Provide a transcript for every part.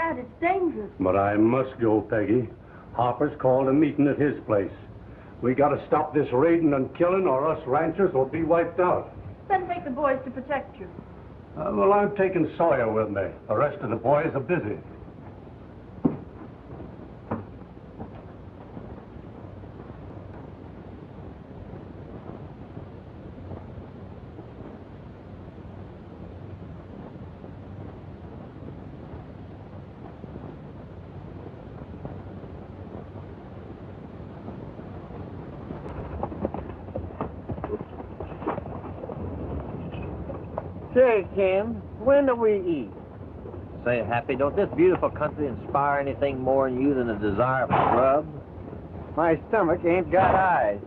Dad. It's dangerous. But I must go, Peggy. Hopper's called a meeting at his place. We gotta stop this raiding and killing, or us ranchers will be wiped out. Then take the boys to protect you. Well, I'm taking Sawyer with me. The rest of the boys are busy. Say, Kim, when do we eat? Say, Happy, don't this beautiful country inspire anything more in you than a desire for grub? My stomach ain't got eyes.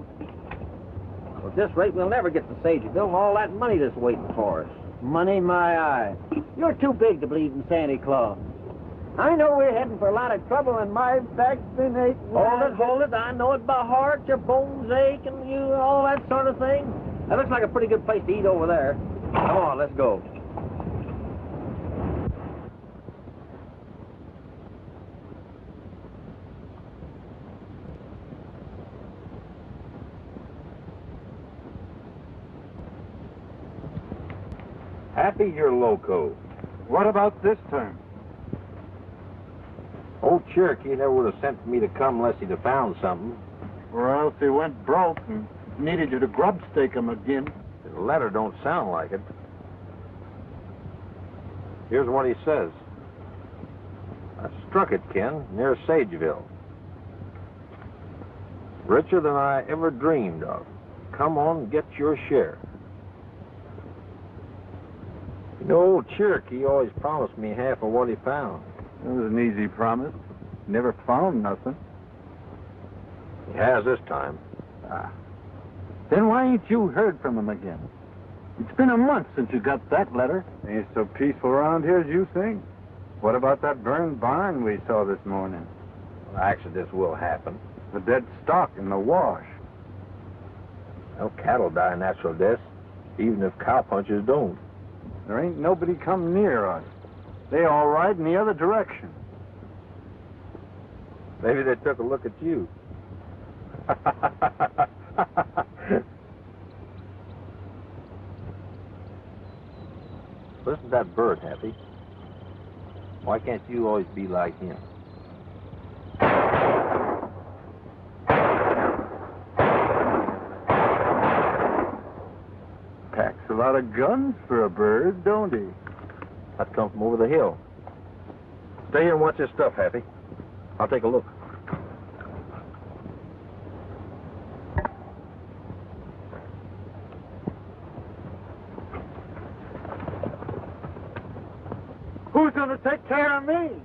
Well, at this rate, we'll never get to Sageville and all that money that's waiting for us. Money, my eye. You're too big to believe in Santa Claus. I know we're heading for a lot of trouble, and my back's been aching. Hold it. I know it by heart. Your bones ache and you, all that sort of thing. That looks like a pretty good place to eat over there. Come on, let's go. Happy, you're loco. What about this time? Old Cherokee never would have sent for me to come unless he'd have found something. Or else he went broke and needed you to grub stake him again. The letter don't sound like it. Here's what he says. I struck it, Ken, near Sageville. Richer than I ever dreamed of. Come on, get your share. You know, old Cherokee always promised me half of what he found. It was an easy promise. Never found nothing. He has this time. Ah. Then why ain't you heard from him again? It's been a month since you got that letter. Ain't so peaceful around here as you think. What about that burned barn we saw this morning? Well, accidents will happen. The dead stock in the wash. Well, cattle die natural deaths, even if cowpunchers don't. There ain't nobody come near us. They all ride in the other direction. Maybe they took a look at you. Listen to that bird, Happy. Why can't you always be like him? Packs a lot of guns for a bird, don't he? That come from over the hill. Stay here and watch this stuff, Happy. I'll take a look. Who's going to take care of me?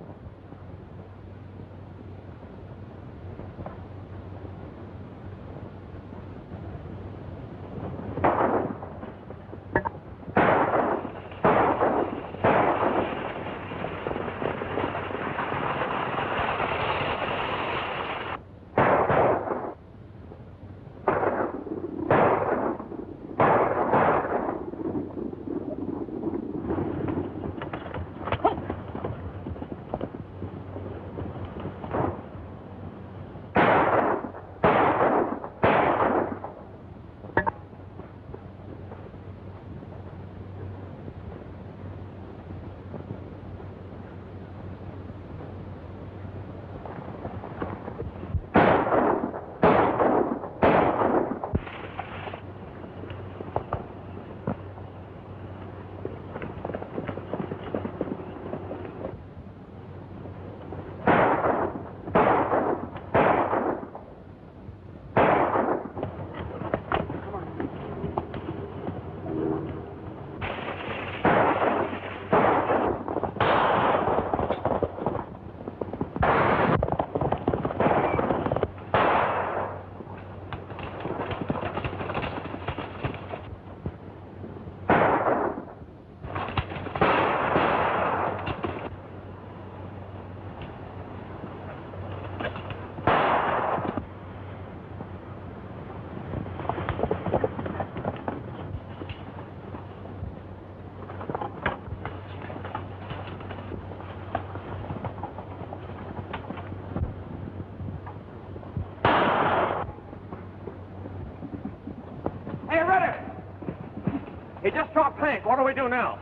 just dropped Hank. What do we do now?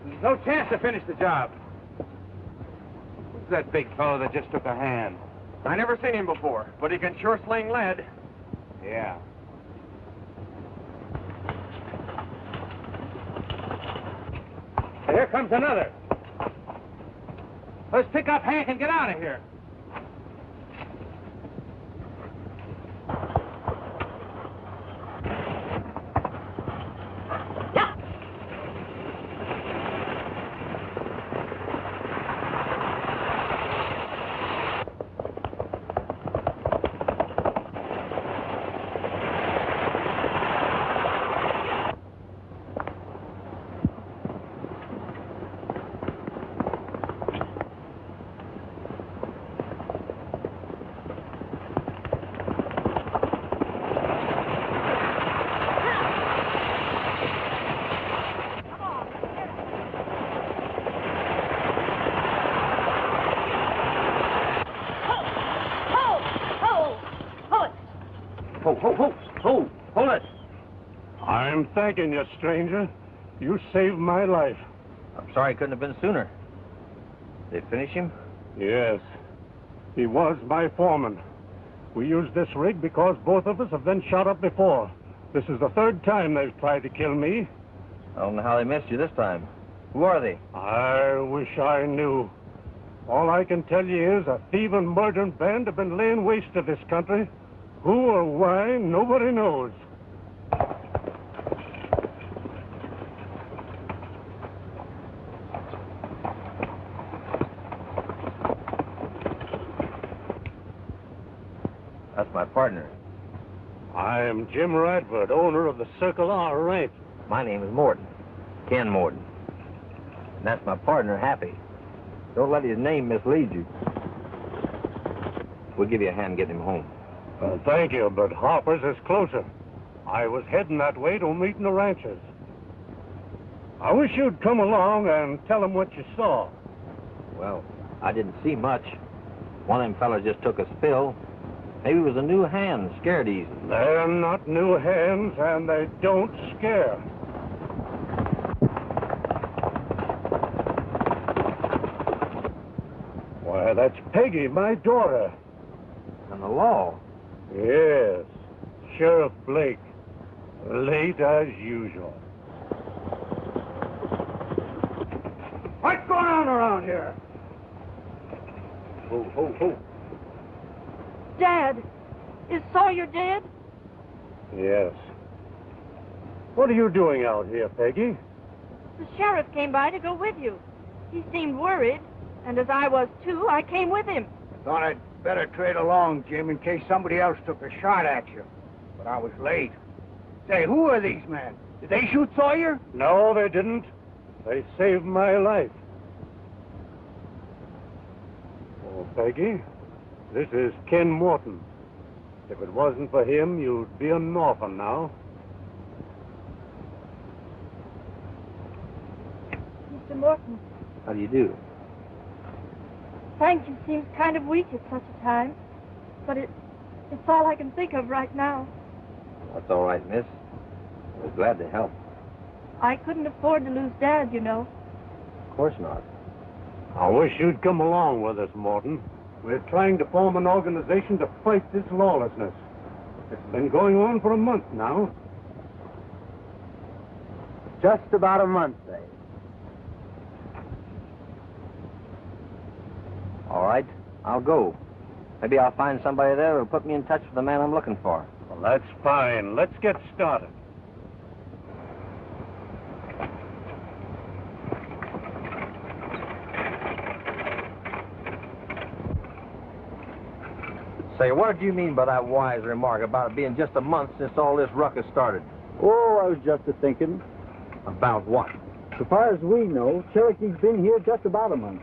There's no chance to finish the job. Who's that big fellow that just took a hand? I never seen him before, but he can sure sling lead. Yeah. Here comes another. Let's pick up Hank and get out of here. Hold it. I'm thanking you, stranger. You saved my life. I'm sorry it couldn't have been sooner. They finish him? Yes. He was my foreman. We used this rig because both of us have been shot up before. This is the third time they've tried to kill me. I don't know how they missed you this time. Who are they? I wish I knew. All I can tell you is a thieving, murdering band have been laying waste to this country. Who or why, nobody knows. That's my partner. I am Jim Radford, owner of the Circle R Ranch. My name is Morton. Ken Morton. And that's my partner, Happy. Don't let his name mislead you. We'll give you a hand getting him home. Well, thank you, but Harper's is closer. I was heading that way to meeting the ranchers. I wish you'd come along and tell them what you saw. Well, I didn't see much. One of them fellas just took a spill. Maybe it was a new hand, scared easy. They're not new hands, and they don't scare. Why, that's Peggy, my daughter. And the law. Yes, Sheriff Blake. Late as usual. What's going on around here? Ho. Dad, is Sawyer dead? Yes. What are you doing out here, Peggy? The sheriff came by to go with you. He seemed worried, and as I was too, I came with him. Thought I'd better trade along, Jim, in case somebody else took a shot at you. But I was late. Say, who are these men? Did they shoot Sawyer? No, they didn't. They saved my life. Oh, Peggy, this is Ken Morton. If it wasn't for him, you'd be an orphan now. Mr. Morton, How do you do? thank you seems kind of weak at such a time. But it's all I can think of right now. That's all right, miss. We're glad to help. I couldn't afford to lose Dad, you know. Of course not. I wish you'd come along with us, Morton. We're trying to form an organization to fight this lawlessness. It's been going on for a month now. Just about a month, eh? All right, I'll go. Maybe I'll find somebody there who'll put me in touch with the man I'm looking for. Well, that's fine. Let's get started. Say, what did you mean by that wise remark about it being just a month since all this ruckus started? Oh, I was just a-thinking. About what? So far as we know, Cherokee's been here just about a month.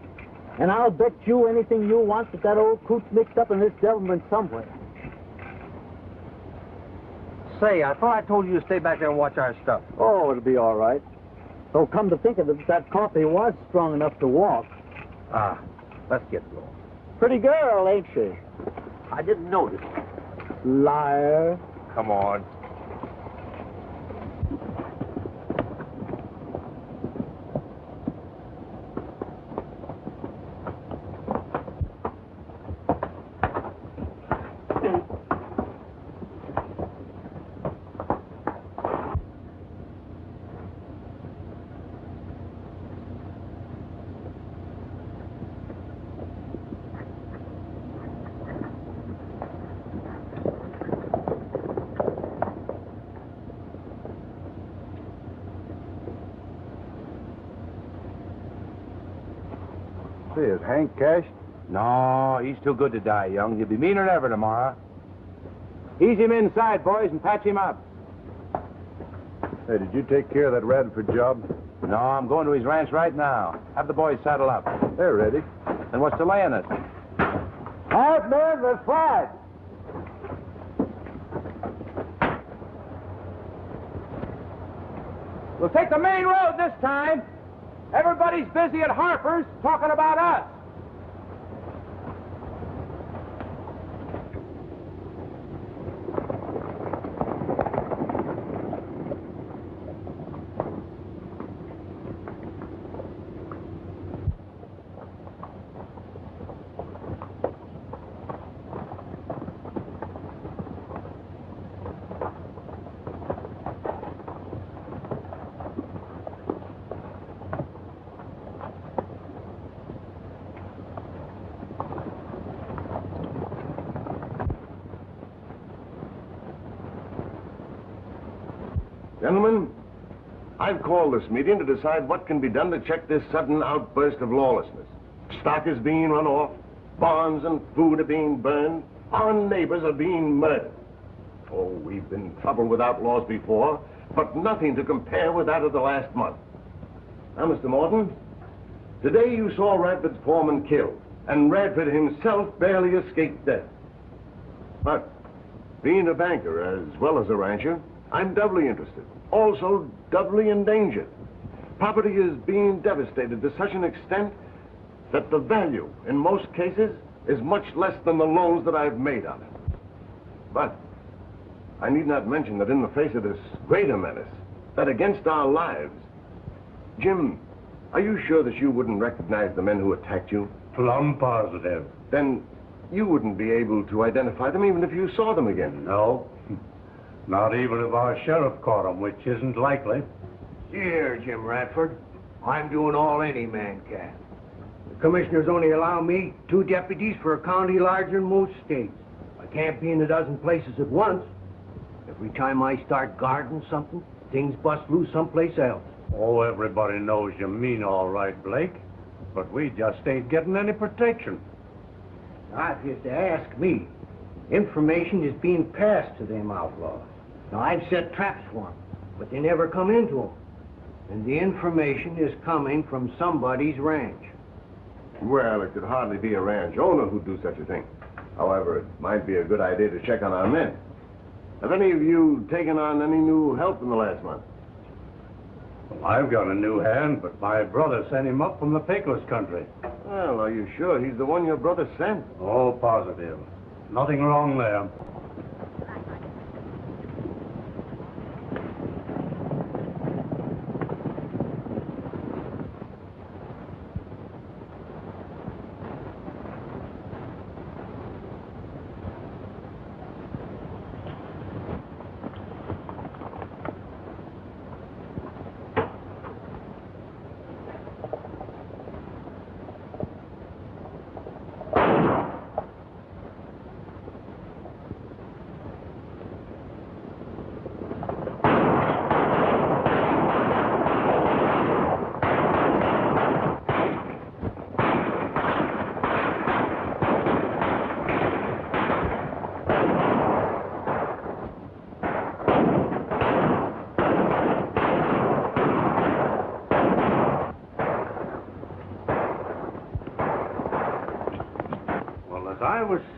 And I'll bet you anything you want that old coot's mixed up in this devilment somewhere. Say, I thought I told you to stay back there and watch our stuff. Oh, it'll be all right. So come to think of it, that coffee was strong enough to walk. Ah, let's get going. Pretty girl, ain't she? I didn't notice. Liar. Come on. is Hank cashed? No, he's too good to die young. He'll be meaner than ever tomorrow. Ease him inside, boys, and patch him up. Hey, did you take care of that Radford job? No, I'm going to his ranch right now. Have the boys saddle up. They're ready. Then what's delaying us? All right, man, let's ride. We'll take the main road this time. Everybody's busy at Harper's talking about us. Gentlemen, I've called this meeting to decide what can be done to check this sudden outburst of lawlessness. Stock is being run off, barns and food are being burned, our neighbors are being murdered. Oh, we've been in trouble with outlaws before, but nothing to compare with that of the last month. Now, Mr. Morton, today you saw Radford's foreman killed, and Radford himself barely escaped death. But being a banker as well as a rancher, I'm doubly interested, also doubly in danger. Property is being devastated to such an extent that the value, in most cases, is much less than the loans that I've made on it. But I need not mention that in the face of this greater menace, that against our lives, Jim, are you sure that you wouldn't recognize the men who attacked you? Plumb positive. Then you wouldn't be able to identify them even if you saw them again. No. Not even if our sheriff caught them, which isn't likely. Here, Jim Radford. I'm doing all any man can. The commissioners only allow me 2 deputies for a county larger than most states. I can't be in a dozen places at once. Every time I start guarding something, things bust loose someplace else. Oh, everybody knows you mean all right, Blake. But we just ain't getting any protection. Now, if you have to ask me, information is being passed to them outlaws. Now, I've set traps for them, but they never come into them. And the information is coming from somebody's ranch. Well, it could hardly be a ranch owner who'd do such a thing. However, it might be a good idea to check on our men. Have any of you taken on any new help in the last month? Well, I've got a new hand, but my brother sent him up from the Pecos country. Well, are you sure he's the one your brother sent? Oh, positive. Nothing wrong there.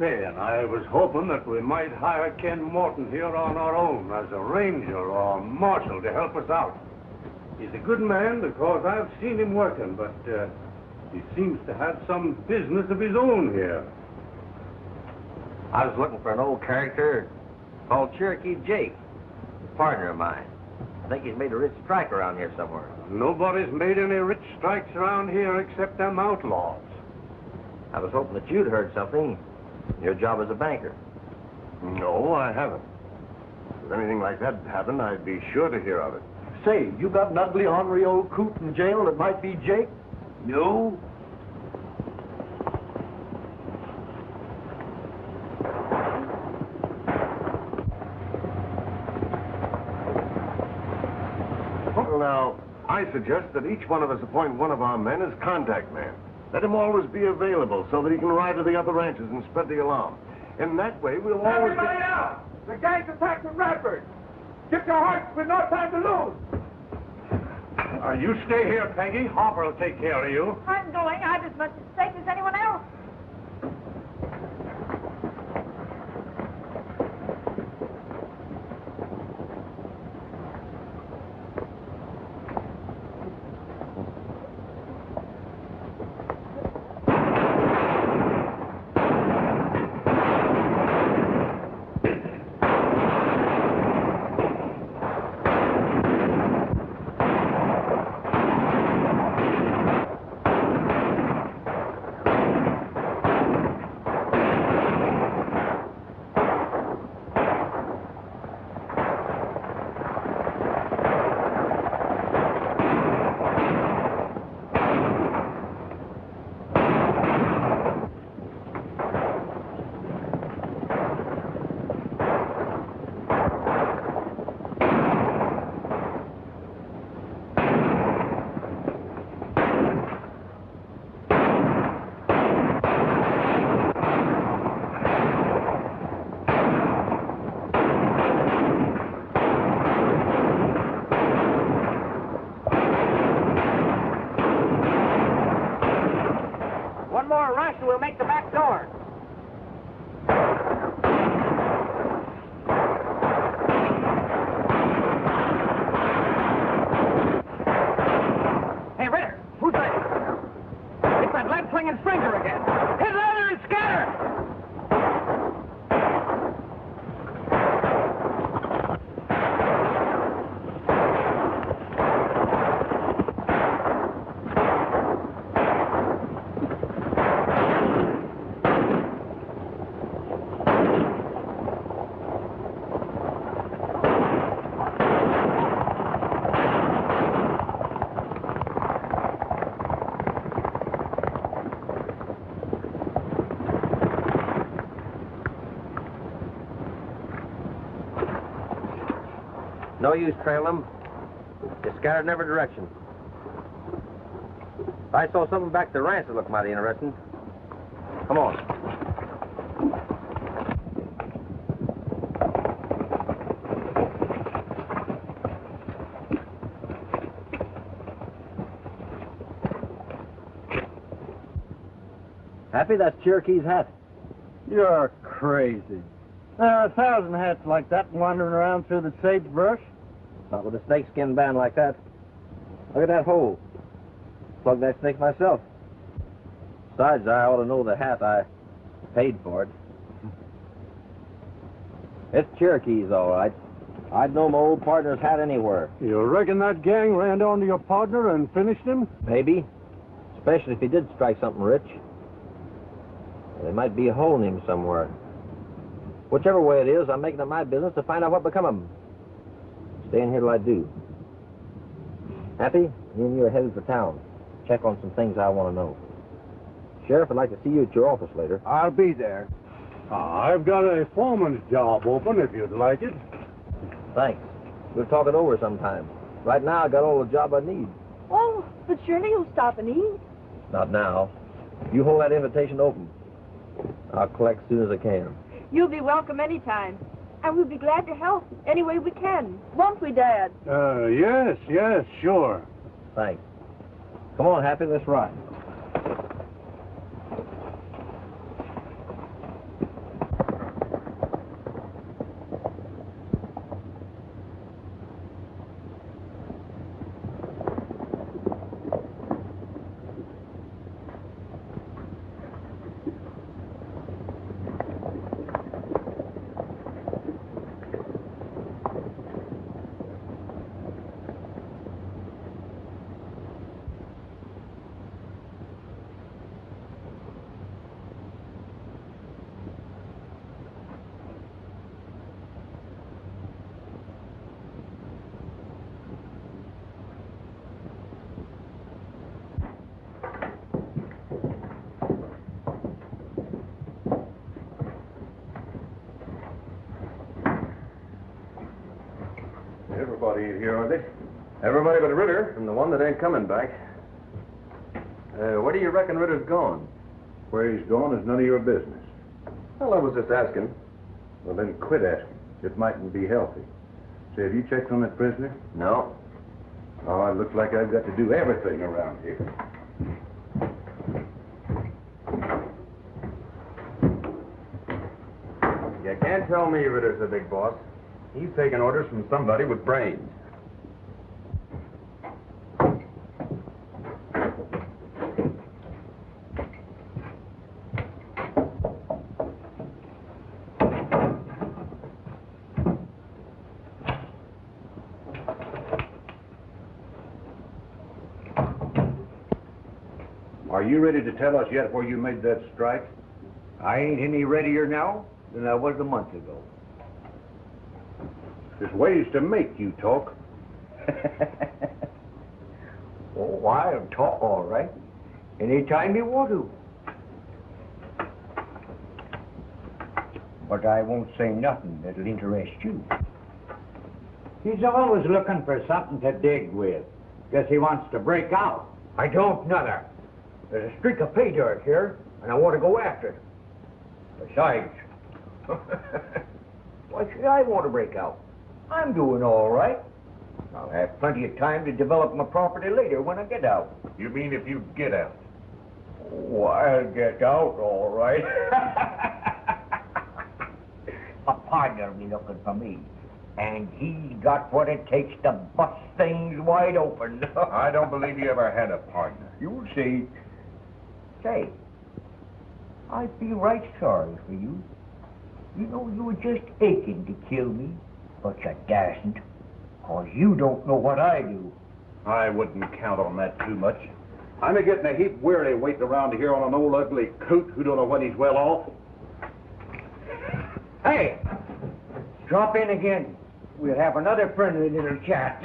I was hoping that we might hire Ken Morton here on our own as a ranger or marshal to help us out. He's a good man because I've seen him working, but he seems to have some business of his own here. I was looking for an old character called Cherokee Jake, a partner of mine. I think he's made a rich strike around here somewhere. Nobody's made any rich strikes around here except them outlaws. I was hoping that you'd heard something. Your job as a banker. No, I haven't. If anything like that happened, I'd be sure to hear of it. Say, you got an ugly, ornery old coot in jail that might be Jake? No. Well, now, I suggest that each one of us appoint one of our men as contact man. Let him always be available so that he can ride to the other ranches and spread the alarm. In that way, we'll always Everybody out! The gang's attacking Radford! Get your horses, we've no time to lose! You stay here, Peggy. Hopper will take care of you. I'm going. I've as much at stake as anyone else. We'll make the back door. Hey, Ritter, who's that? It's that lead-slinging stranger again. Hit leather and scatter! No use trailing them. They're scattered in every direction. If I saw something back at the ranch that looked mighty interesting. Come on. Happy, that's Cherokee's hat. You're crazy. There are 1,000 hats like that wandering around through the sagebrush. Not with a snakeskin band like that. Look at that hole. Plugged that snake myself. Besides, I ought to know the hat. I paid for it. It's Cherokee's, all right. I'd know my old partner's hat anywhere. You reckon that gang ran onto your partner and finished him? Maybe. Especially if he did strike something rich. There might be a hole in him somewhere. Whichever way it is, I'm making it my business to find out what become of him. Staying here till I do. Happy? Me and you are headed for town. Check on some things I want to know. Sheriff, I'd like to see you at your office later. I'll be there. I've got a foreman's job open if you'd like it. Thanks. We'll talk it over sometime. Right now, I got all the job I need. Oh, but surely you'll stop and eat. Not now. You hold that invitation open. I'll collect as soon as I can. You'll be welcome anytime. And we'll be glad to help any way we can. Won't we, Dad? Yes, sure. Thanks. Come on, Happy, let's ride. Everybody here, are they? Everybody but Ritter and the one that ain't coming back. Where do you reckon Ritter's going? Where he's going is none of your business. Well, I was just asking. Well, then quit asking. It mightn't be healthy. Say, have you checked on that prisoner? No. Oh, it looks like I've got to do everything around here. You can't tell me Ritter's the big boss. He's taking orders from somebody with brains. Are you ready to tell us yet where you made that strike? I ain't any readier now than I was a month ago. There's ways to make you talk. Oh, I'll talk all right. Anytime you want to. But I won't say nothing that'll interest you. He's always looking for something to dig with. Guess he wants to break out. I don't, nother. There's a streak of pay dirt here, and I want to go after it. Besides, why should I want to break out? I'm doing all right. I'll have plenty of time to develop my property later when I get out. You mean if you get out? Oh, I'll get out all right. A partner be looking for me, and he's got what it takes to bust things wide open. I don't believe you ever had a partner. You'll see. Say, I feel right sorry for you. You know, you were just aching to kill me, but you dasn't, 'cause you don't know what I do. I wouldn't count on that too much. I'm getting a heap weary waiting around here on an old ugly coot who don't know when he's well off. Hey, drop in again. We'll have another friendly little chat.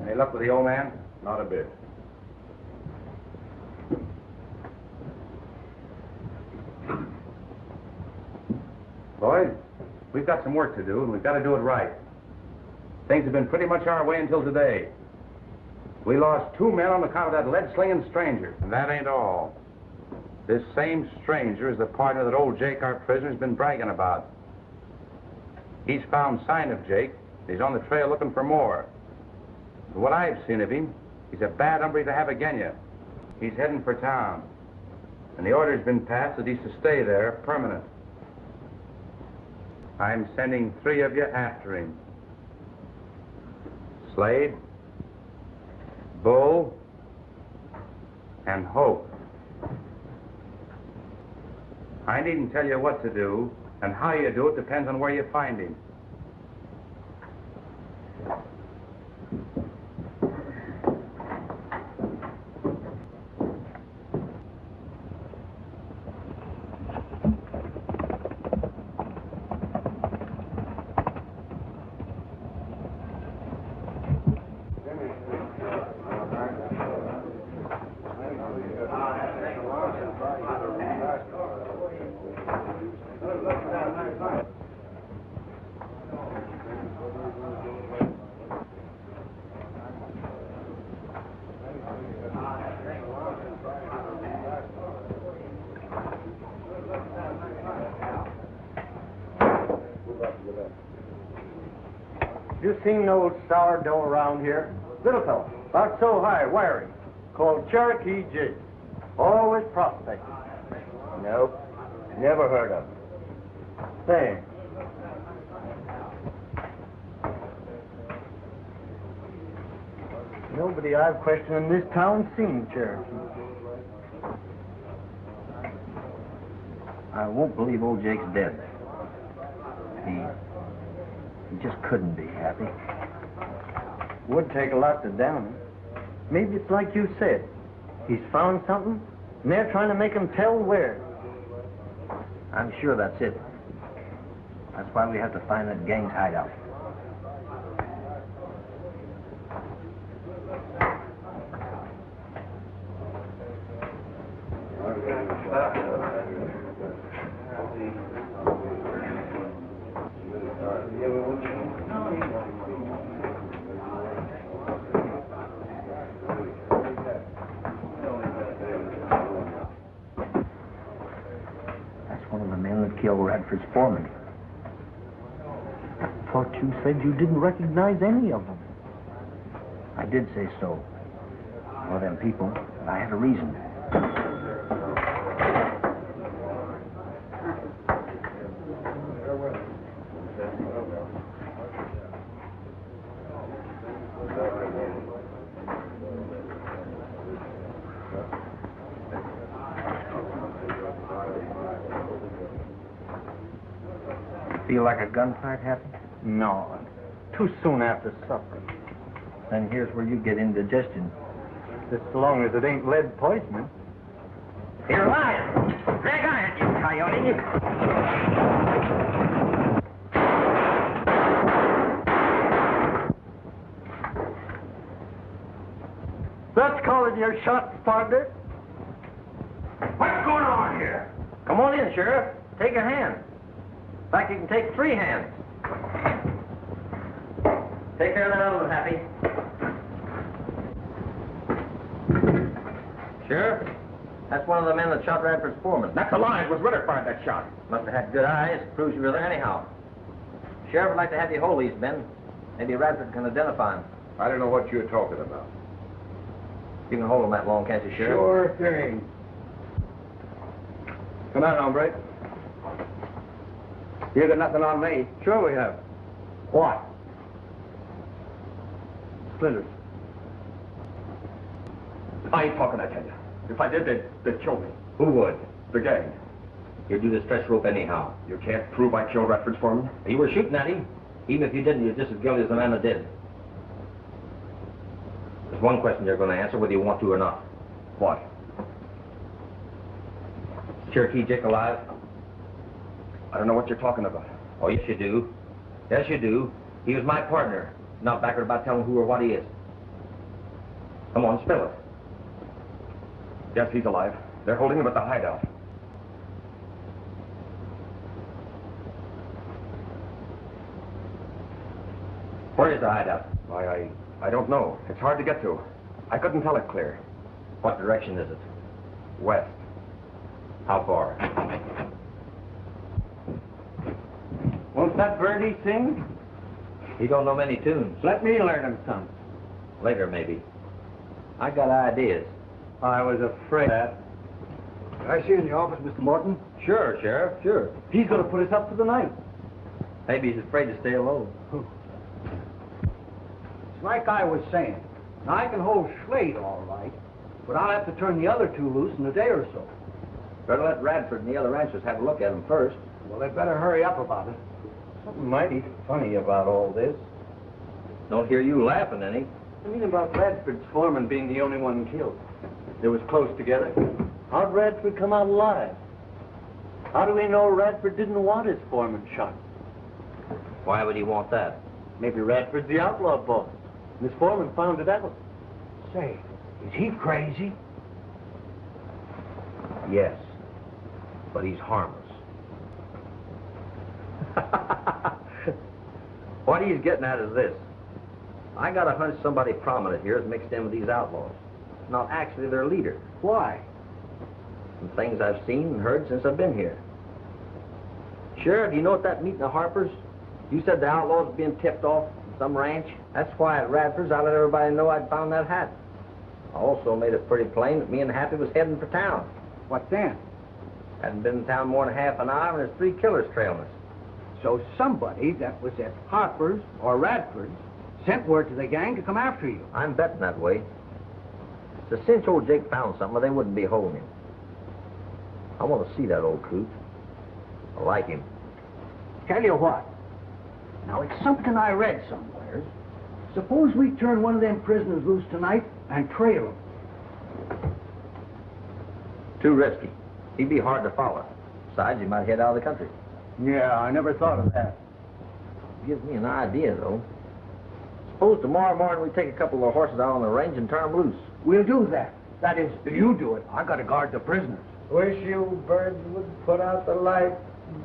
Any luck with the old man? Not a bit. Boys, we've got some work to do, and we've got to do it right. Things have been pretty much our way until today. We lost 2 men on account of that lead-slinging stranger. And that ain't all. This same stranger is the partner that old Jake, our prisoner, has been bragging about. He's found sign of Jake. He's on the trail looking for more. From what I've seen of him, he's a bad hombre to have again you. He's heading for town. And the order's been passed that he's to stay there permanent. I'm sending 3 of you after him. Slade, Bull, and Hope. I needn't tell you what to do, and how you do it depends on where you find him. You seen no sourdough around here? Little fellow, about so high, wiry, called Cherokee Jig. Always prospecting. Nope, never heard of him. Say, nobody I've questioned in this town seen Cherokee. I won't believe old Jake's dead. He just couldn't be happy. Would take a lot to down him. Maybe it's like you said. He's found something, and they're trying to make him tell where. I'm sure that's it. That's why we have to find that gang's hideout. That's one of the men that killed Radford's foreman. I thought you said you didn't recognize any of them. I did say so. Well, them people, but I had a reason. Feel like a gunfight, Happy? No, too soon after supper. Then here's where you get indigestion. As long as it ain't lead poisoning. You're lying! Drag on it, you coyote! That's calling your shots, partner. What's going on here? Come on in, Sheriff. Take a hand. In fact, you can take 3 hands. Take care of that other one, Happy. Sheriff, that's one of the men that shot Radford's foreman. That's a lie. It was Ritter fired that shot. Must have had good eyes. Proves you were there anyhow. Sheriff would like to have you hold these men. Maybe Radford can identify them. I don't know what you're talking about. You can hold them that long, can't you, Sheriff? Sure thing. Come on, hombre. You got nothing on me. Sure we have. What? Splinters. I ain't talking, I tell you. If I did, they'd kill me. Who would? The gang. You'd do the stretch rope anyhow. You can't prove I killed Radford's foreman? You were shooting at him. Even if you didn't, you're just as guilty as the man that did. There's one question you're going to answer, whether you want to or not. What? Is Cherokee Jake alive? I don't know what you're talking about. Oh, yes, you do. Yes, you do. He was my partner. Not backward about telling who or what he is. Come on, spill it. Yes, he's alive. They're holding him at the hideout. Where is the hideout? I don't know. It's hard to get to. I couldn't tell it clear. What direction is it? West. How far? Won't that birdie sing? He don't know many tunes. Let me learn him some. Later, maybe. I got ideas. I was afraid of that. Can I see you in the office, Mr. Morton? Sure, Sheriff, sure. He's going to put us up for the night. Maybe he's afraid to stay alone. It's like I was saying. Now, I can hold Slade all right, but I'll have to turn the other 2 loose in a day or so. Better let Radford and the other ranchers have a look at him first. Well, they'd better hurry up about it. Something mighty funny about all this. Don't hear you laughing any. I mean about Radford's foreman being the only one killed. They was close together. How'd Radford come out alive? How do we know Radford didn't want his foreman shot? Why would he want that? Maybe Radford's the outlaw boss. And his foreman found it out. Say, is he crazy? Yes, but he's harmless. What he's getting at is this. I got a hunch somebody prominent here is mixed in with these outlaws. Not actually their leader. Why? Some things I've seen and heard since I've been here. Sheriff, you know at that meeting of Harper's? You said the outlaws were being tipped off from some ranch? That's why at Radford's I let everybody know I'd found that hat. I also made it pretty plain that me and Happy was heading for town. What then? Hadn't been in town more than half an hour and there's 3 killers trailing us. So somebody that was at Harper's or Radford's sent word to the gang to come after you. I'm betting that way. It's a cinch old Jake found something or they wouldn't be holding him. I want to see that old coot. I like him. Tell you what. Now, it's something I read somewhere. Suppose we turn one of them prisoners loose tonight and trail him. Too risky. He'd be hard to follow. Besides, he might head out of the country. Yeah, I never thought of that. Gives me an idea, though. Suppose tomorrow morning we take a couple of horses out on the range and turn them loose. We'll do that. That is, you do it. I gotta guard the prisoners. Wish you birds would put out the light,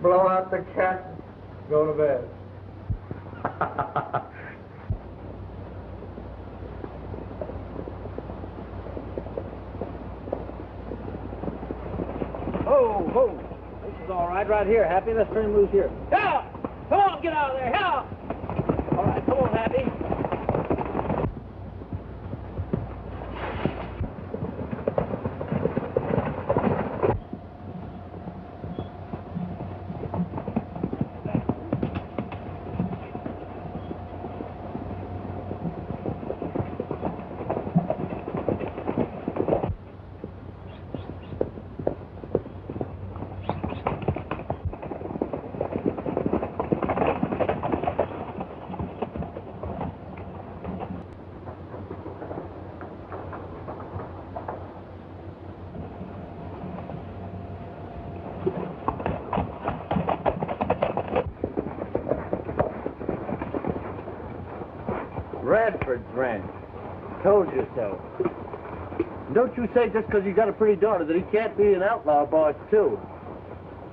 blow out the cat, and go to bed. Ho, ho! This is all right here, Happy. Let's turn him loose here. Yeah! Come on, get out of there, yeah! All right, come on, Happy. Radford's ranch. Told you so. Don't you say just because you got a pretty daughter that he can't be an outlaw boss, too.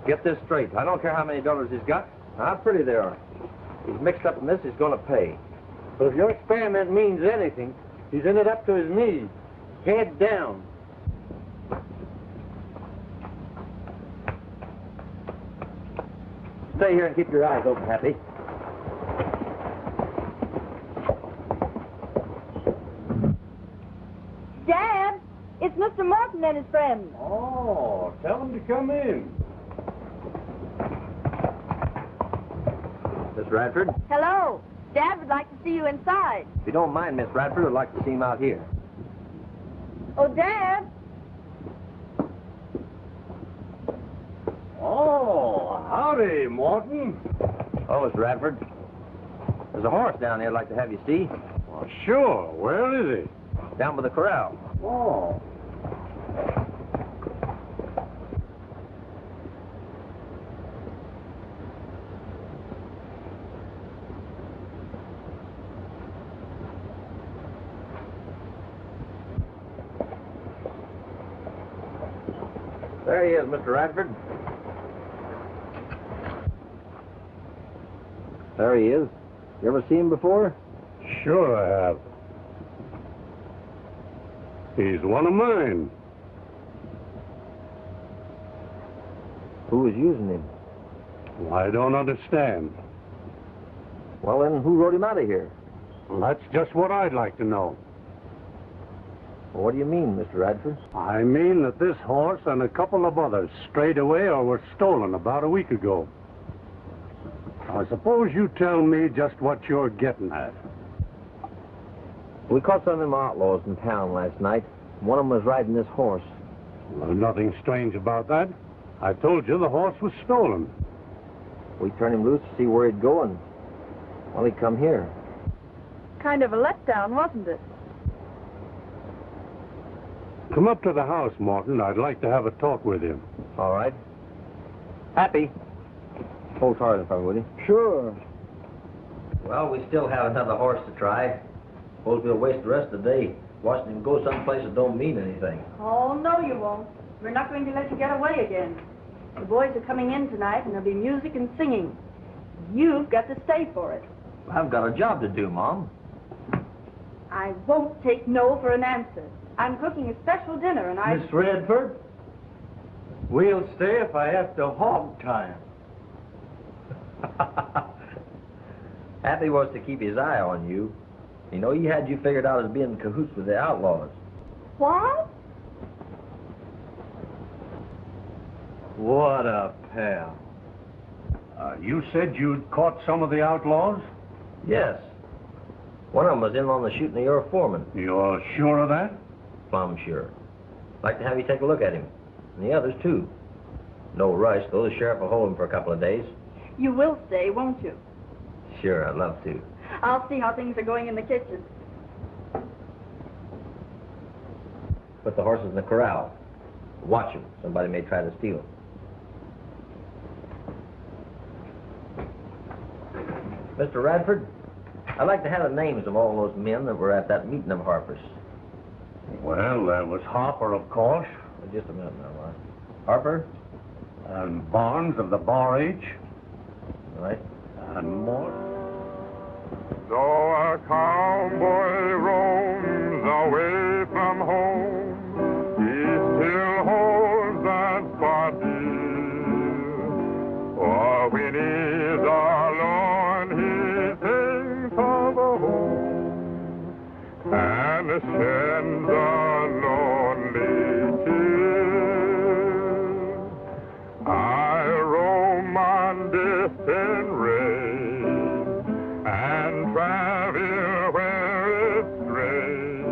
Get this straight. I don't care how many daughters he's got, how pretty they are. He's mixed up in this, he's going to pay. But if your experiment means anything, he's in it up to his knees. Head down. Stay here and keep your eyes open, Happy. Dad, it's Mr. Morton and his friends. Oh, tell him to come in. Miss Radford? Hello. Dad would like to see you inside. If you don't mind, Miss Radford, I'd like to see him out here. Oh, Dad. Oh, howdy, Morton. Oh, Miss Radford. There's a horse down there I'd like to have you see. Well, sure. Where is he? Down by the corral. Oh. There he is, Mr. Radford. There he is. You ever seen him before? Sure I have. He's one of mine. Who was using him? I don't understand. Well, then, who rode him out of here? Well, that's just what I'd like to know. Well, what do you mean, Mr. Radford? I mean that this horse and a couple of others strayed away or were stolen about a week ago. I suppose you tell me just what you're getting at. We caught some of them outlaws in town last night. One of them was riding this horse. Well, there's nothing strange about that. I told you the horse was stolen. We turned him loose to see where he'd go, and, well, he'd come here. Kind of a letdown, wasn't it? Come up to the house, Morton. I'd like to have a talk with you. All right. Happy. Hold Tarzan for me, will you? Sure. Well, we still have another horse to try. Suppose we'll waste the rest of the day watching him go someplace that don't mean anything. Oh, no, you won't. We're not going to let you get away again. The boys are coming in tonight, and there'll be music and singing. You've got to stay for it. I've got a job to do, Mom. I won't take no for an answer. I'm cooking a special dinner, and Miss Radford, we'll stay if I have to hog tie him. Happy wants to keep his eye on you. You know, he had you figured out as being in cahoots with the outlaws. What? What a pal. You said you'd caught some of the outlaws? Yes. One of them was in on the shooting of your foreman. You're sure of that? Plumb sure. Like to have you take a look at him. And the others, too. No rush, though. The sheriff will hold him for a couple of days. You will stay, won't you? Sure, I'd love to. I'll see how things are going in the kitchen. Put the horses in the corral. Watch them. Somebody may try to steal them. Mr. Radford, I'd like to have the names of all those men that were at that meeting of Harper's. Well, there was Harper, of course. Just a minute now, Harper? And Barnes of the Bar H. Right. And more. Though a cowboy roams away from home, he still holds that spot dear. For when he's alone, he thinks of a home and sheds a lonely tear. I roam on distant range and travel where it strays.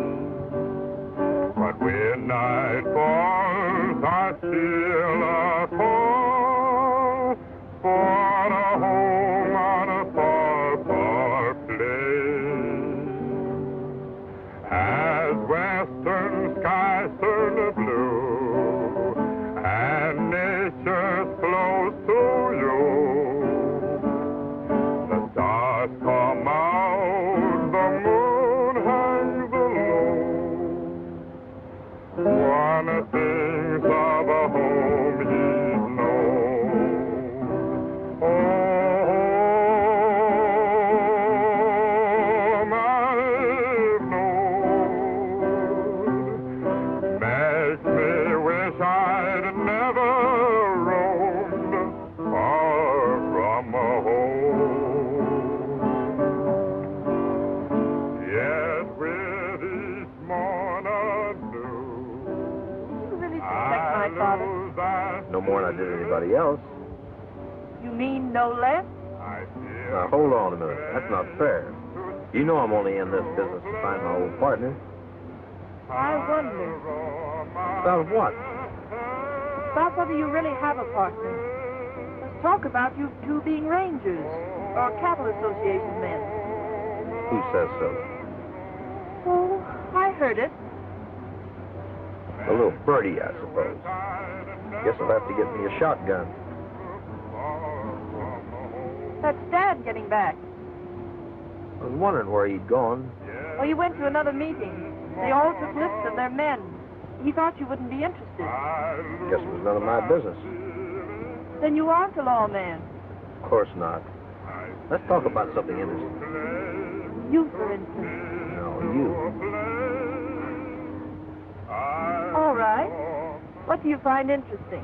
But when night falls, I still a call for a home on a far, far place. As western skies turn blue and nature's close to you, the stars come out, the moon hangs alone. One thinks of a home he's known. Home I've known makes me wish I'd never roamed far from home. Yet with each morn anew, You really suspect my father? lose that No more than I did anybody else. You mean no less? I feel. Now, hold on a minute. That's not fair. You know I'm only in this business to find my old partner. I wonder. About what? About whether you really have a partner. There's talk about you two being rangers or cattle association men. Who says so? Oh, I heard it. A little birdie, I suppose. Guess I'll have to get me a shotgun. That's Dad getting back. I was wondering where he'd gone. Oh, you went to another meeting. They all took lists of their men. He thought you wouldn't be interested. Guess it was none of my business. Then you aren't a lawman. Of course not. Let's talk about something interesting. You, for instance. No, you. All right. What do you find interesting?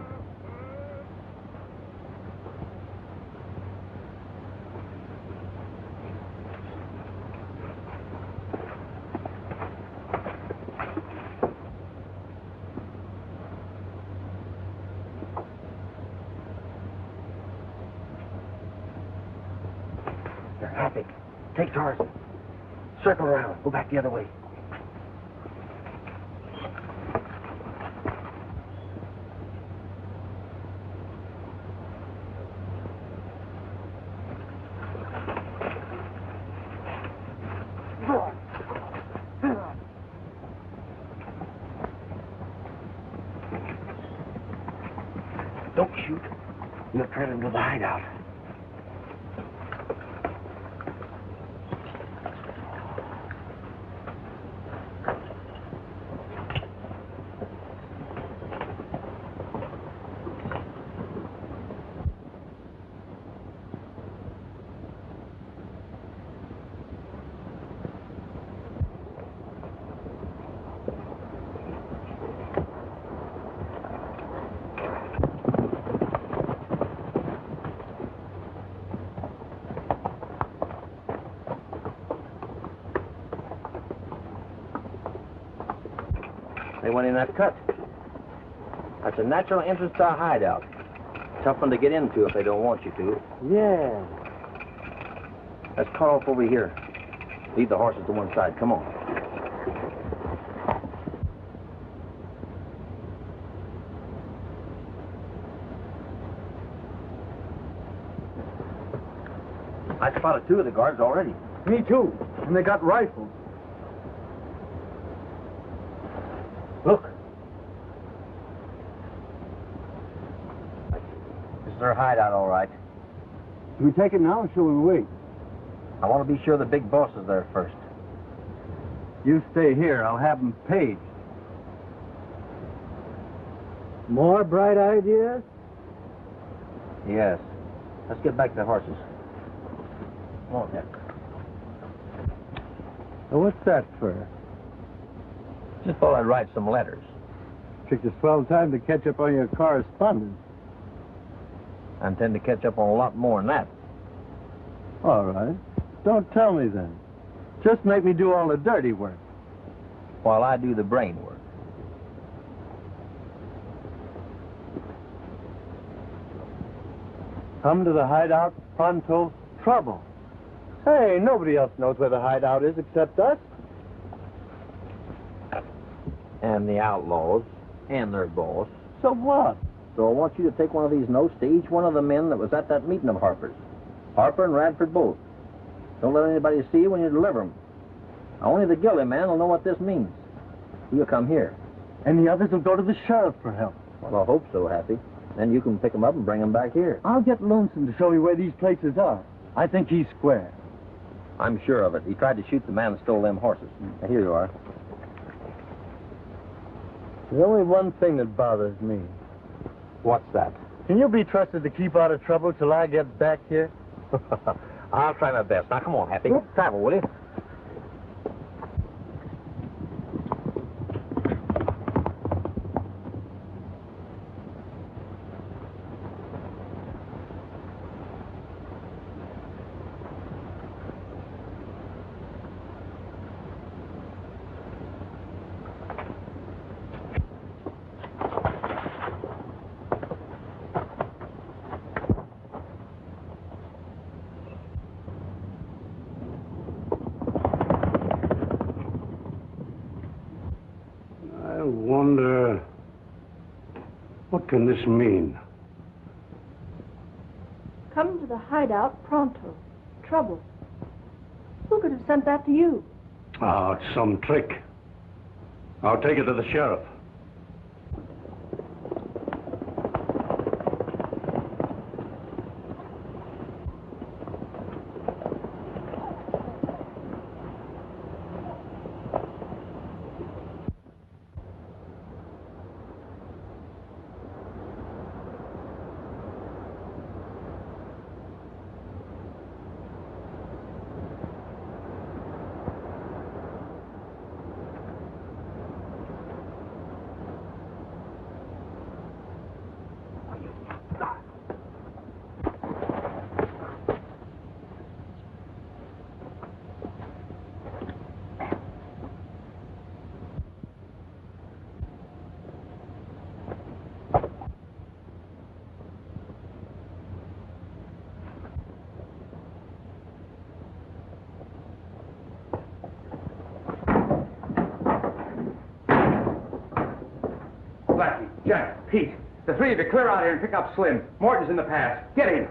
They're happy. Take Tarzan. Circle around. Go back the other way. Don't shoot. You'll turn into the hideout. They went in that cut. That's a natural entrance to a hideout. Tough one to get into if they don't want you to. Yeah. Let's cut off over here. Leave the horses to one side. Come on. I spotted two of the guards already. Me too. And they got rifles. Look. This is their hideout, all right. Do we take it now or shall we wait? I want to be sure the big boss is there first. You stay here. I'll have them paged. More bright ideas? Yes. Let's get back to the horses. Come on, Dick. What's that for? Just thought I'd write some letters. Took you 12 time to catch up on your correspondence. I intend to catch up on a lot more than that. All right. Don't tell me then. Just make me do all the dirty work. While I do the brain work. Come to the hideout, pronto, trouble. Hey, nobody else knows where the hideout is except us. And the outlaws. And their boss. So what? So I want you to take one of these notes to each one of the men that was at that meeting of Harper's. Harper and Radford both. Don't let anybody see you when you deliver them. Only the guilty man will know what this means. You'll come here. And the others will go to the sheriff for help. Well, I hope so, Happy. Then you can pick them up and bring them back here. I'll get Lonesome to show me where these places are. I think he's square. I'm sure of it. He tried to shoot the man that stole them horses. Now, here you are. There's only one thing that bothers me. What's that? Can you be trusted to keep out of trouble till I get back here? I'll try my best. Now, come on, Happy. Travel, will you? I wonder, what can this mean? Come to the hideout pronto. Trouble. Who could have sent that to you? Ah, it's some trick. I'll take it to the sheriff. Blackie, Jack, Pete, the three of you clear out here and pick up Slim. Morton's in the pass. Get in.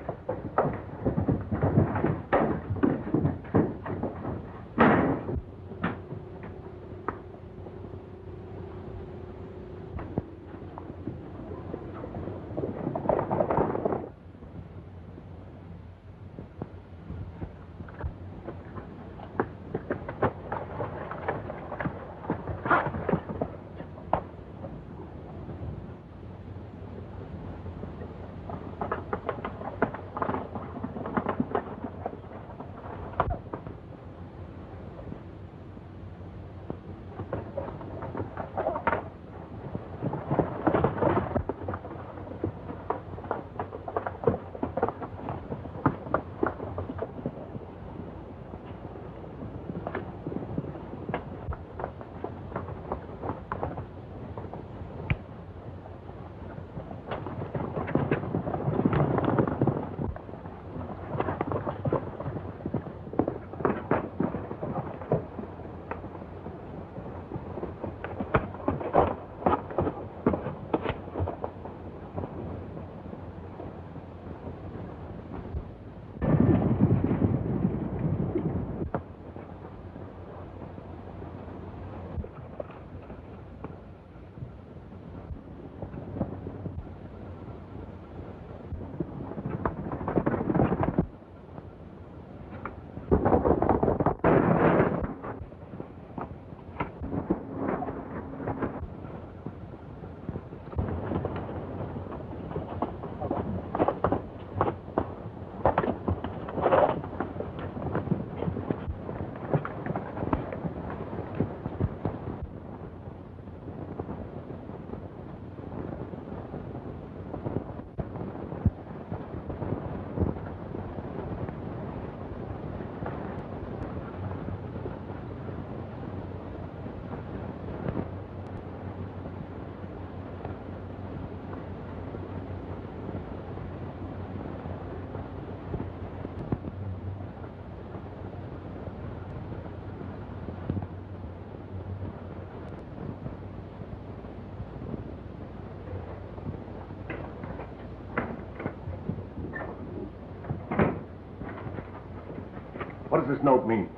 does this note mean?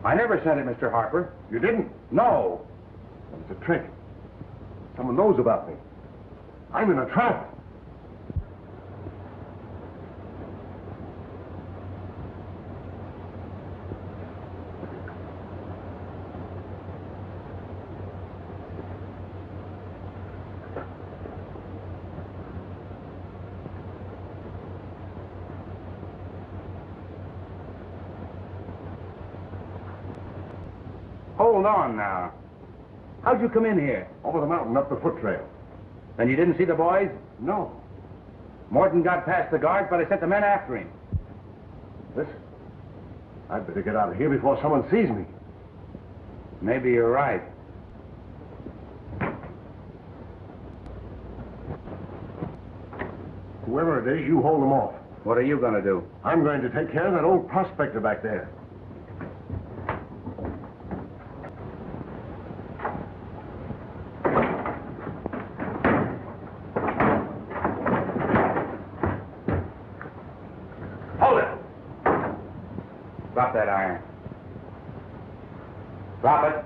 I never sent it, Mr. Harper. You didn't? No. It's a trick. Someone knows about me. I'm in a trap. Hold on now. How'd you come in here? Over the mountain, up the foot trail. And you didn't see the boys? No. Morton got past the guards, but I sent the men after him. Listen, I'd better get out of here before someone sees me. Maybe you're right. Whoever it is, you hold them off. What are you going to do? I'm going to take care of that old prospector back there. Hold it! Drop that iron. Drop it.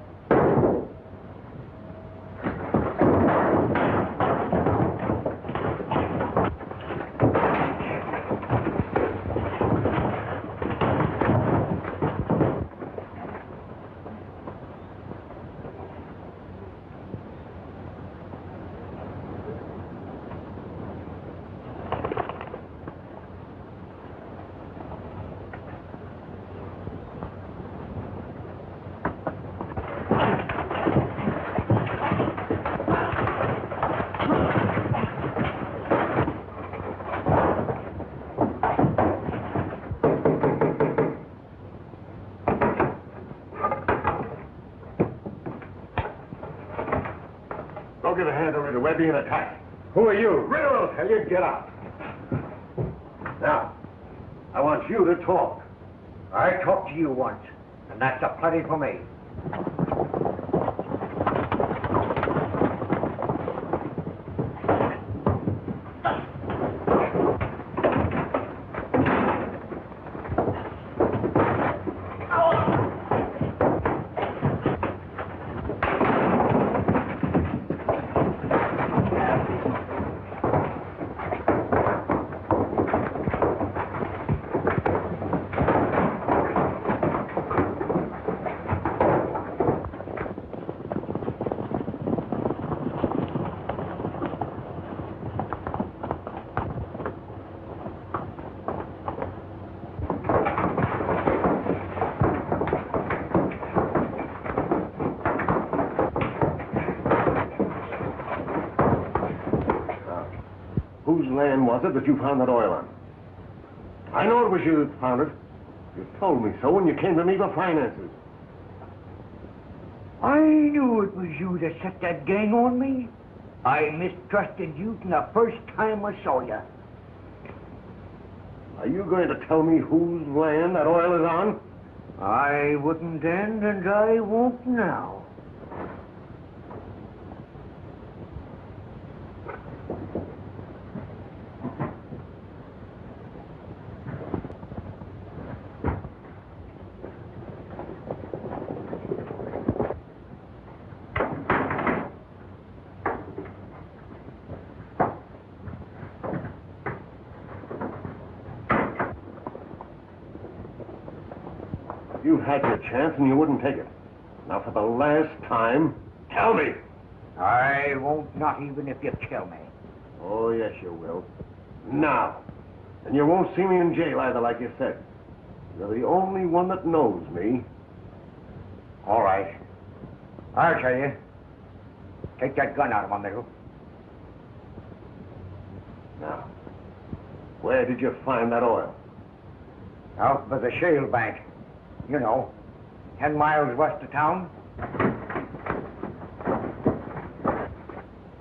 Don't give a hand to Ritter. We're being attacked. Who are you? Ritter will tell you. Get out. Now, I want you to talk. I talked to you once, and that's a plenty for me. Whose land was it that you found that oil on? I know it was you that found it. You told me so when you came to me for finances. I knew it was you that set that gang on me. I mistrusted you from the first time I saw you. Are you going to tell me whose land that oil is on? I wouldn't then, and I won't now. You had your chance and you wouldn't take it. Now, for the last time, tell me. I won't, not even if you kill me. Oh, yes, you will. Now. And you won't see me in jail either, like you said. You're the only one that knows me. All right. I'll tell you. Take that gun out of my middle. Now, where did you find that oil? Out by the shale bank. You know, 10 miles west of town.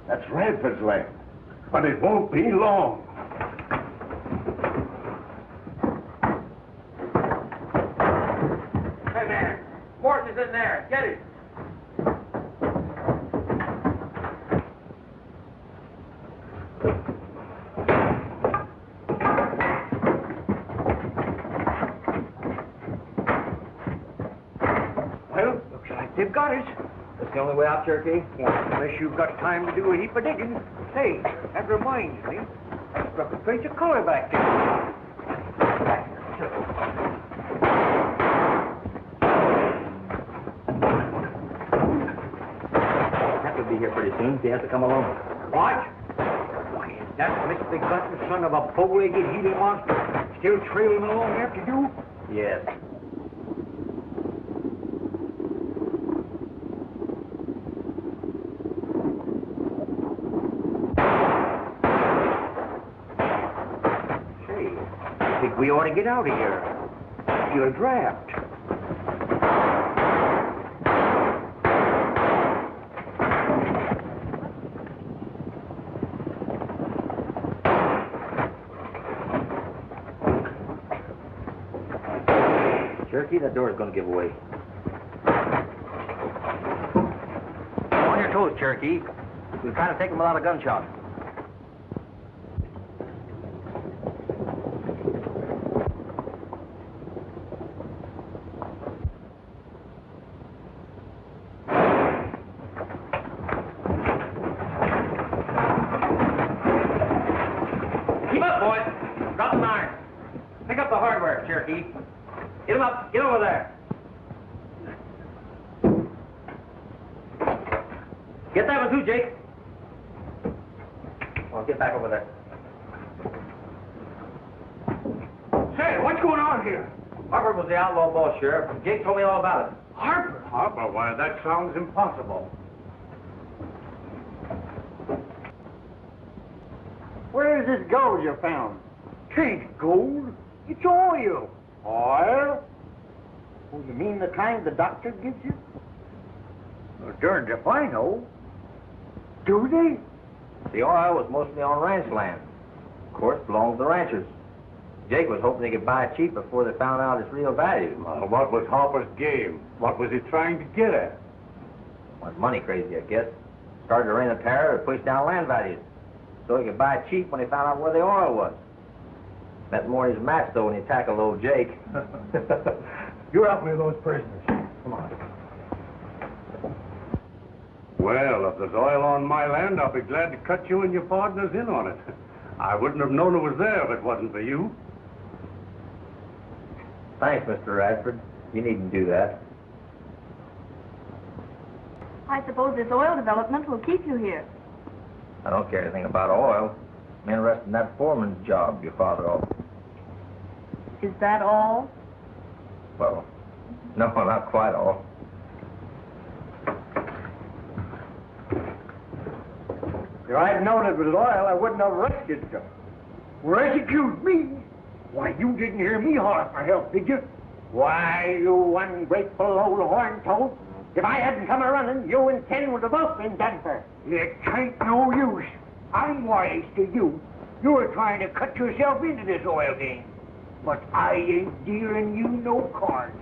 That's Radford's land. But it won't be long. Hey, man. Morton is in there. Get it. They've got us. That's the only way out, Cherokee? Unless you've got time to do a heap of digging. Say, that reminds me. I struck a trace of color back there. That would be here pretty soon. He has to come along. What? Why, is that misbegotten son of a bow-legged heathen monster still trailing along after you? Yes. I think we ought to get out of here. I feel a draft. Cherokee, that door is going to give away. On your toes, Cherokee. We're trying to take them without a gunshot. Keep up, boys. Drop the iron. Pick up the hardware, Cherokee. Get him up. Get over there. Get that one too, Jake. Well, get back over there. Say, what's going on here? Harper was the outlaw boss, Sheriff. Jake told me all about it. Harper? Harper, why, that sounds impossible. Where is this gold you found? Tain't gold. It's oil. Oil? Oh, you mean the kind the doctor gives you? Well, darned if I know. Do they? The oil was mostly on ranch land. Of course, belonged to the ranchers. Jake was hoping they could buy it cheap before they found out its real value. Well, what was Harper's game? What was he trying to get at? Was money crazy, I guess. Started to reign of terror to push down land values, so he could buy it cheap when he found out where the oil was. Meant more his match, though, when he tackled old Jake. You're out with those prisoners. Come on. Well, if there's oil on my land, I'll be glad to cut you and your partners in on it. I wouldn't have known it was there if it wasn't for you. Thanks, Mr. Radford. You needn't do that. I suppose this oil development will keep you here. I don't care anything about oil. I'm interested in that foreman's job your father offered. Is that all? Well, no, not quite all. If I'd known it was oil, I wouldn't have arrested you. Rescued me? Why, you didn't hear me holler for help, did you? Why, you ungrateful old horn toad. If I hadn't come a-running, you and Ken would have both been done for. It ain't no use. I'm wise to you. You're trying to cut yourself into this oil game. But I ain't dealing you no cards.